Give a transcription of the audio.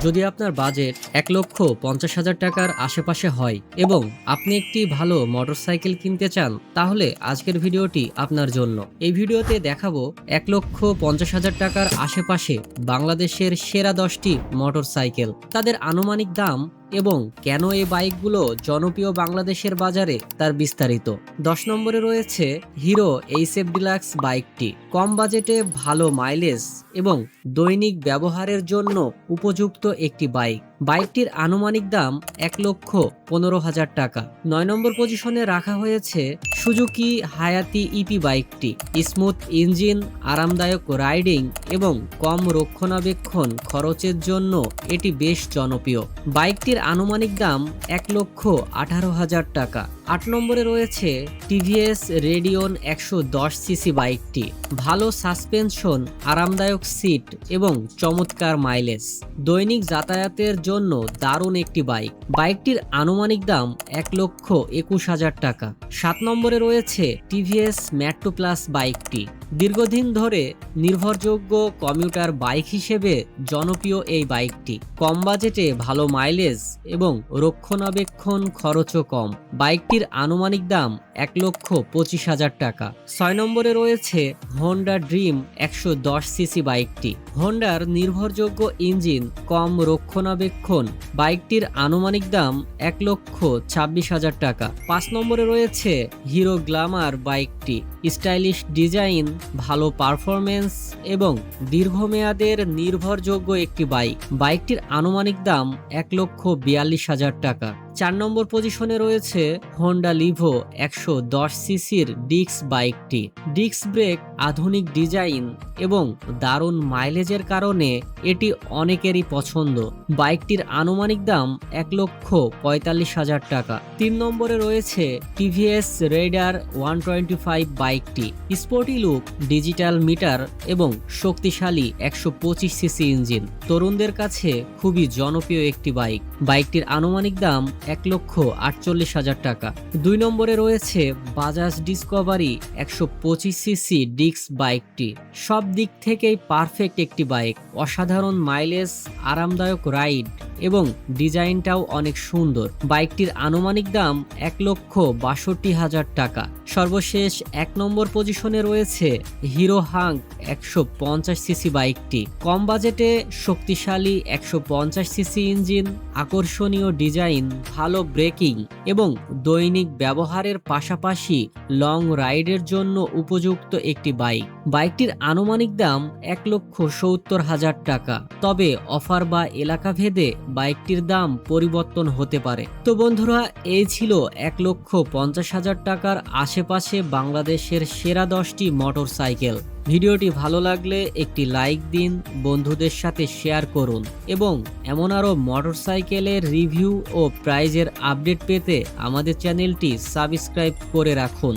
যদি আপনার বাজেট ১,৫০,০০০ টাকার আশেপাশে হয় এবং আপনি একটি ভালো মোটরসাইকেল কিনতে চান, তাহলে আজকের ভিডিওটি আপনার জন্য। এই ভিডিওতে দেখাবো ১,৫০,০০০ টাকার আশেপাশে বাংলাদেশের সেরা ১০টি মোটরসাইকেল, তাদের আনুমানিক দাম এবং কেন এই বাইকগুলো জনপ্রিয় বাংলাদেশের বাজারে তার বিস্তারিত। ১০ নম্বরে রয়েছে হিরো এইচএফ ডিলাক্স বাইকটি। কম বাজেটে ভালো মাইলেজ এবং দৈনিক ব্যবহারের জন্য উপযুক্ত একটি বাইক। বাইকটির আনুমানিক দাম ১,১৫,০০০ টাকা। ৯ নম্বর পজিশনে রাখা হয়েছে সুজুকি হায়াতি ইপি বাইকটি। স্মুথ ইঞ্জিন, আরামদায়ক রাইডিং এবং কম রক্ষণাবেক্ষণ খরচের জন্য এটি বেশ জনপ্রিয়। বাইকটির আনুমানিক দাম ১,১৮,০০০ টাকা। ৮ নম্বরে রয়েছে টিভিএস রেডিয়ন ১১০ সিসি বাইকটি। ভালো সাসপেনশন, আরামদায়ক সিট এবং চমৎকার মাইলেজ। দৈনিক যাতায়াতের জন্য দারুণ একটি বাইক। বাইকটির আনুমানিক দাম ১,২১,০০০ টাকা। ৭ নম্বরে রয়েছে টিভিএস মেট্রো প্লাস বাইকটি। দীর্ঘদিন ধরে নির্ভরযোগ্য কমিউটার বাইক হিসেবে জনপ্রিয় এই বাইকটি। কম বাজেটে ভালো মাইলেজ এবং রক্ষণাবেক্ষণ খরচও কম। বাইকটির আনুমানিক দাম ১,২৫,০০০ টাকা। ৬ নম্বরে রয়েছে হোন্ডা ড্রিম ১১০ সিসি বাইকটি। হোন্ডার নির্ভরযোগ্য ইঞ্জিন, কম রক্ষণাবেক্ষণ। বাইকটির আনুমানিক দাম ১,২৬,০০০ টাকা। ৫ নম্বরে রয়েছে হিরো গ্ল্যামার বাইকটি। স্টাইলিশ ডিজাইন, ভালো পারফরমেন্স এবং দীর্ঘমেয়াদের নির্ভরযোগ্য একটি বাইক। বাইকটির আনুমানিক দাম ১,৪২,০০০ টাকা। ৪ নম্বর পজিশনে রয়েছে হোন্ডা লিভো ১১০ সিসির ডিস্ক বাইকটি। ডিস্ক ব্রেক, আধুনিক ডিজাইন এবং দারুণ মাইলেজের কারণে এটি অনেকেরই পছন্দ। বাইকটির আনুমানিক দাম ১,৪৫,০০০ টাকা। ৩ নম্বরে রয়েছে টিভিএস রেইডার ১২৫ বাইকটি। স্পোর্টি লুক, ডিজিটাল মিটার এবং শক্তিশালী ১২৫ সিসি ইঞ্জিন। তরুণদের কাছে খুবই জনপ্রিয় একটি বাইক। বাইকটির আনুমানিক দাম ১,৪৮,০০০ টাকা। ২ নম্বরে রয়েছে বাজাজ ডিসকভারি ১২৫ সিসি ডিস্ক বাইকটি। সব দিক থেকেই পারফেক্ট একটি বাইক। অসাধারণ মাইলেজ, আরামদায়ক রাইড এবং ডিজাইনটাও অনেক সুন্দর। বাইকটির আনুমানিক দাম ১,৬২,০০০ টাকা। সর্বশেষ ১ নম্বর পজিশনে রয়েছে হিরো হাঙ্ক ১৫০ সিসি বাইকটি। কম বাজেটে শক্তিশালী ১৫০ সিসি ইঞ্জিন, আকর্ষণীয় ডিজাইন, ভালো ব্রেকিং এবং দৈনিক ব্যবহারের পাশাপাশি লং রাইডের জন্য উপযুক্ত একটি বাইক। বাইকটির আনুমানিক দাম ১,৭০,০০০ টাকা। তবে অফার বা এলাকা ভেদে বাইকটির দাম পরিবর্তন হতে পারে। তো বন্ধুরা, এই ছিল ১,৫০,০০০ টাকার আশেপাশে বাংলাদেশের সেরা 10টি মোটরসাইকেল। ভিডিওটি ভালো লাগলে একটি লাইক দিন, বন্ধুদের সাথে শেয়ার করুন এবং এমন আরও মোটরসাইকেলের রিভিউ ও প্রাইজের আপডেট পেতে আমাদের চ্যানেলটি সাবস্ক্রাইব করে রাখুন।